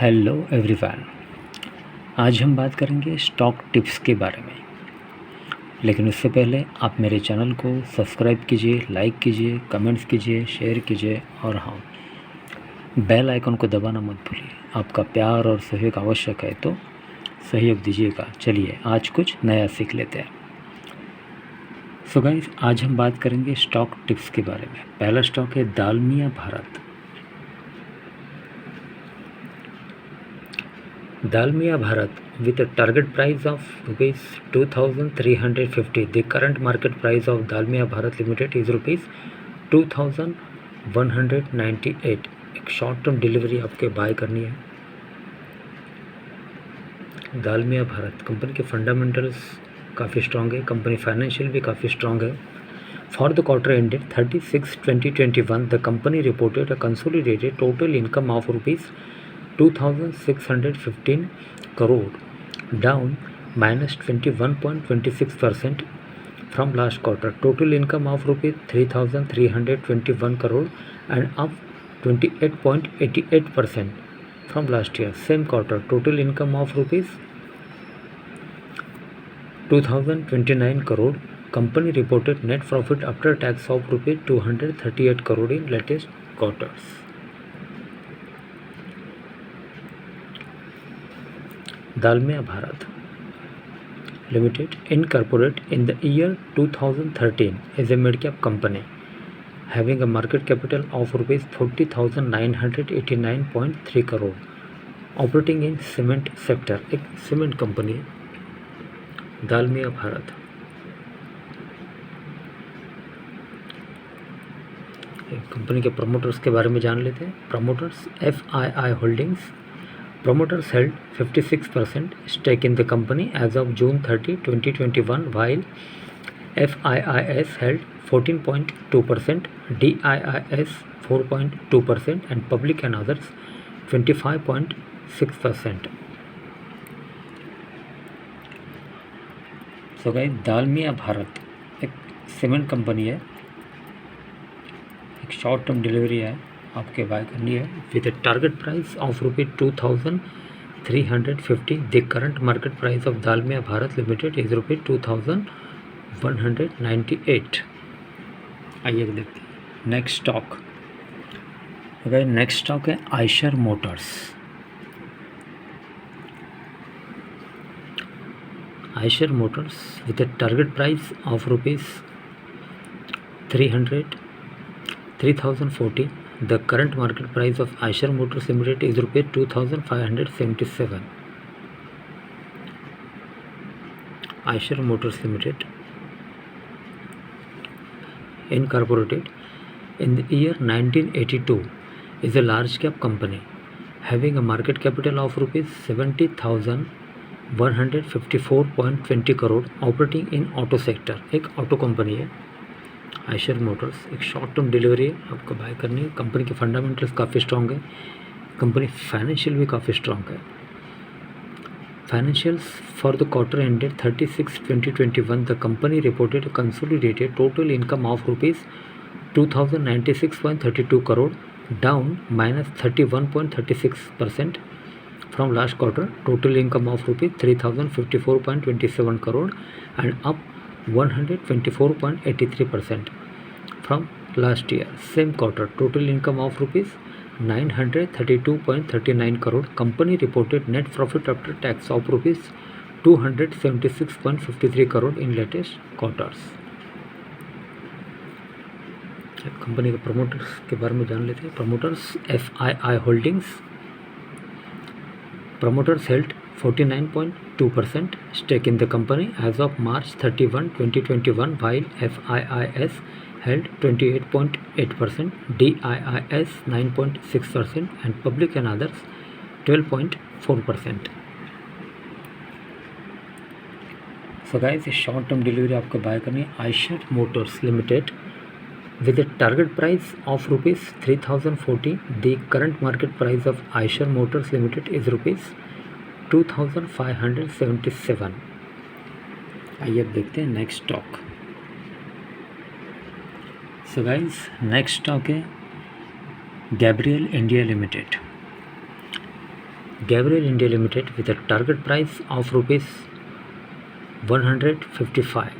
Hello everyone. आज हम बात करेंगे स्टॉक टिप्स के बारे में, लेकिन उससे पहले आप मेरे चैनल को सब्सक्राइब कीजिए, लाइक कीजिए, कमेंट्स कीजिए, शेयर कीजिए और हाँ, बेल आइकन को दबाना मत भूलिए। आपका प्यार और सहयोग आवश्यक है, तो सहयोग दीजिएगा। चलिए आज कुछ नया सीख लेते हैं। सो गाइस, आज हम बात करेंगे स्टॉक टिप्स के बारे में। पहला स्टॉक है Dalmia Bharat. Dalmia Bharat, with a target price of rupees 2350. The current market price of Dalmia Bharat Limited is rupees 2198. एक शॉर्ट टर्म डिलीवरी आपके बाय करनी है। दालमिया भारत कंपनी के फंडामेंटल्स काफ़ी स्ट्रॉन्ग है, कंपनी फाइनेंशियल भी काफ़ी स्ट्रॉन्ग है। For the quarter ended 30/6/2021, the company reported a consolidated total income of rupees 2,615 crore, down -21.26% from last quarter. Total income of rupees 3,321 crore and up 28.88% from last year. Same quarter, total income of rupees 2,029 crore. Company reported net profit after tax of rupees 238 crore in latest quarters. Dalmia Bharat Limited, incorporated in the year 2013, is a mid-cap company having a market capital of rupees 40,989.3 crore, operating in cement sector. एक cement company है Dalmia Bharat. Company के promoters के बारे में जान लेते हैं। Promoters FII holdings. Promoters held 56% stake in the company as of June 30, 2021, while FIIs held 14.2%, DIIs 4.2%, and public and others 25.6%. So guys, Dalmia Bharat एक सीमेंट कंपनी है, एक शॉर्ट टर्म डिलीवरी है, आपके बाय करनी है with a target price of rupees 2,350. The current market price of Dalmia Bharat Limited is rupees 2,198. आइए देखते हैं नेक्स्ट स्टॉक। अगर नेक्स्ट स्टॉक है Eicher Motors. Eicher Motors with a target price of rupees 3,040. The current market price of Eicher Motors Limited is rupees 2,577. Eicher Motors Limited, incorporated in the year 1982, is a large cap company having a market capital of rupees 70,154.20 crore, operating in auto sector. एक auto company है Eicher Motors. एक short term delivery है, आपको bye करनी है। Company के fundamentals काफ़ी strong है, कंपनी फाइनेंशियल भी काफ़ी स्ट्रॉन्ग है। Financials for the quarter ended 30/6/2021, the company reported consolidated total income of rupees 2,096.32 crore, down -31.36% from last quarter. Total income of rupees 3,054.27 crore and up 124.83% from last year. Same quarter, total income of rupees 932.39 crore. Company reported net profit after tax of rupees 276.53 crore in latest quarters. Company के promoters के बारे में जान लेते हैं। Promoters FII holdings. Promoters held 49.2% stake in the company as of March 31, 2021, while FIIs held 28.8%, DIIs 9.6%, and public and others 12.4%. So guys, ये short term delivery आपको bye करनी है Eicher Motors limited with a target price of rupees 3,040. The current market price of Eicher Motors Limited is rupees 2,577. आइए अब देखते हैं next stock. So guys, next stock है Gabriel India Limited. Gabriel India Limited with a target price of rupees 155.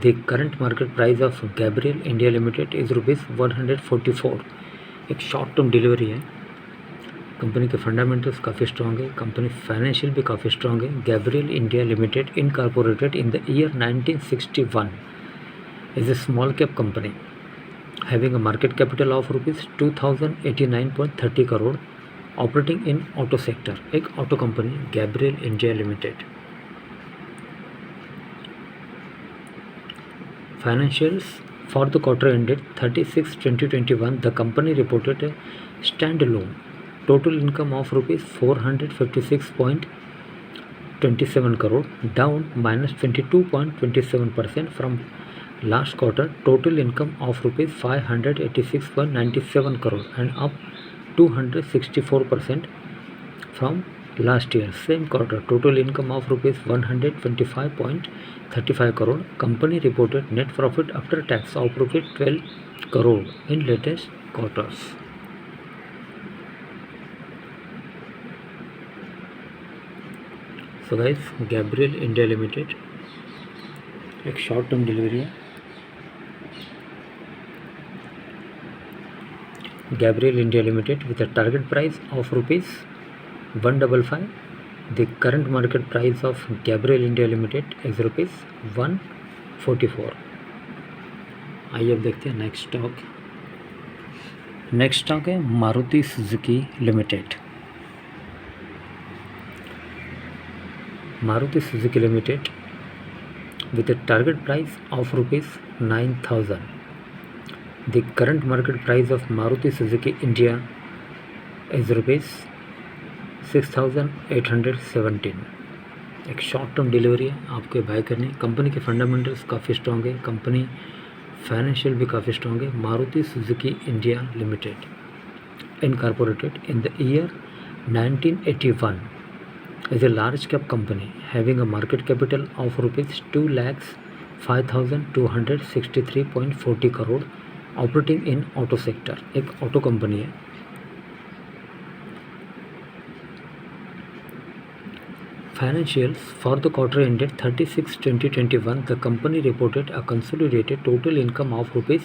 The current market price of Gabriel India Limited is rupees 144. एक short term delivery है। Company के fundamentals काफ़ी strong है, company financial भी काफ़ी strong है। Gabriel India limited incorporated in the year 1961 is a small cap company having a market capital of rupees 2089.30 crore operating in auto sector। एक auto company Gabriel India limited. Financials for the quarter ended 30/6/2021, the company reported a standalone total income of rupees 456.27 crore, down -22.27% from last quarter. Total income of rupees 586.97 crore and up 264% from last year same quarter. Total income of rupees 125.35 crore. Company reported net profit after tax of rupees 12 crore in latest quarters। So guys, Gabriel India limited एक short term delivery है। Gabriel India Limited with a target price of rupees 155. The current market price of Gabriel India Limited is rupees 144। आइए अब देखते हैं next stock है Maruti Suzuki limited. Maruti Suzuki limited with a target price of rupees 9,000। The current market price of Maruti Suzuki India is rupees 6,817। एक short term delivery है, आपको bye करनी। Company के फंडामेंटल्स काफ़ी स्ट्रॉन्ग है, कंपनी फाइनेंशियल भी काफ़ी स्ट्रॉन्ग है। Maruti Suzuki India limited incorporated in the year 1981 is a large cap company having a market capital of rupees 2,05,263.40 crore operating in auto sector। एक ऑटो कंपनी है। Financials for the quarter ended 30/6/2021, the company reported a consolidated total income of rupees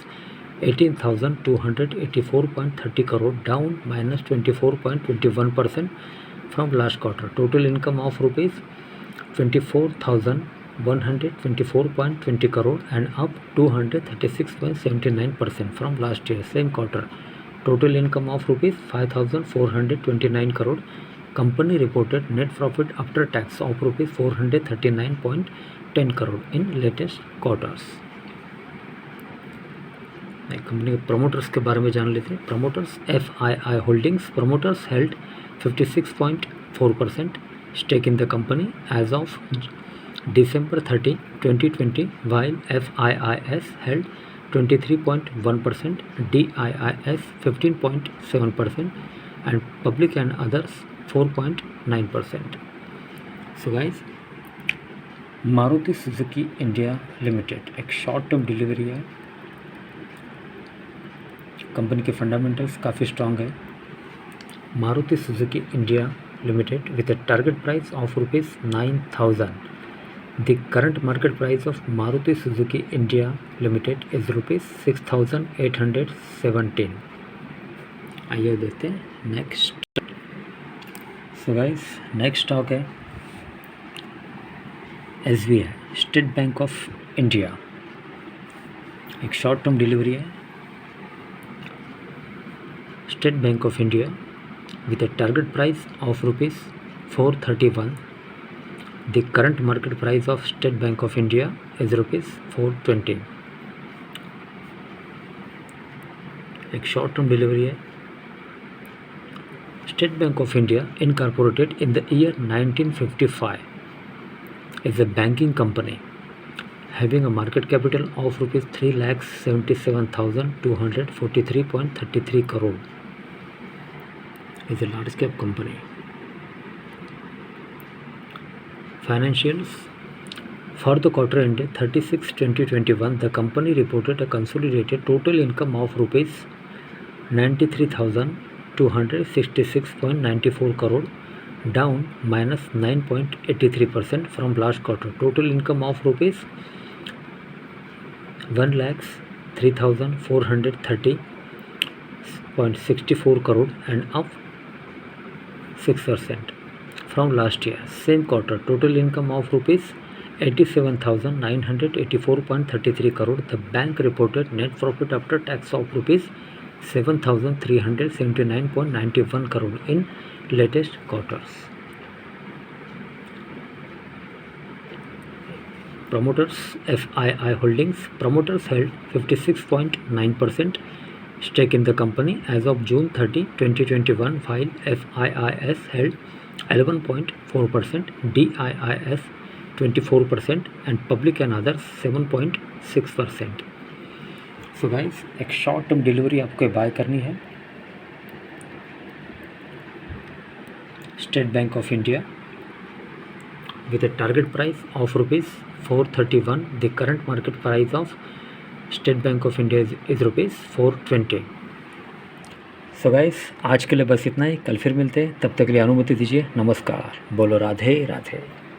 18,284.30 crore, down -24.21% from last quarter. Total income of rupees 24,124.20 crore and up 236.79% from last year same quarter. Total income of rupees 5,429 crore. Company reported net profit after tax of rupees 439.10 crore in latest quarters। Company के promoters के बारे में जान लेते हैं। Promoters FII holdings. Promoters held 56.4% stake in the company as of December 30, 2020, while FIIs held 23.1%, DIIs 15.7% and public and others 4.9%। So guys, Maruti Suzuki India limited एक short term delivery है। Company के फंडामेंटल्स काफ़ी स्ट्रॉन्ग है। Maruti Suzuki India limited with a target price of rupees 9,000। The current market price of Maruti Suzuki India Limited is rupees 6,817। आइए देखते हैं next. सो guys, next stock है SBI state bank of India. एक short term delivery है। State bank of India with a target price of rupees 431. The current market price of State Bank of India is rupees 420। एक short term delivery है। State Bank of India incorporated in the year 1955 is a banking company having a market capital of rupees 3,77,243.33 crore। is a large cap company। Financials for the quarter ended 30/6/2021, the company reported a consolidated total income of rupees 93,266.94 crore, down minus 9.83% from last quarter. Total income of rupees 1,03,430.64 crore and up 6% from last year. Same quarter, total income of rupees 87,984.33 crore. The bank reported net profit after tax of rupees 7,379.91 crore in latest quarters. Promoters FII Holdings. Promoters held 56.9% stake in the company as of June 30, 2021, while FIIs held 11.4%, DIIs 24% and public and others 7.6%. So guys, एक short term delivery आपको bye करनी है state bank of India with a target price of rupees 431. The current market price of State Bank of India is rupees 420. So guys, आज के लिए बस इतना ही. कल फिर मिलते हैं. तब तक के लिए अनुमति दीजिए. नमस्कार. बोलो राधे राधे.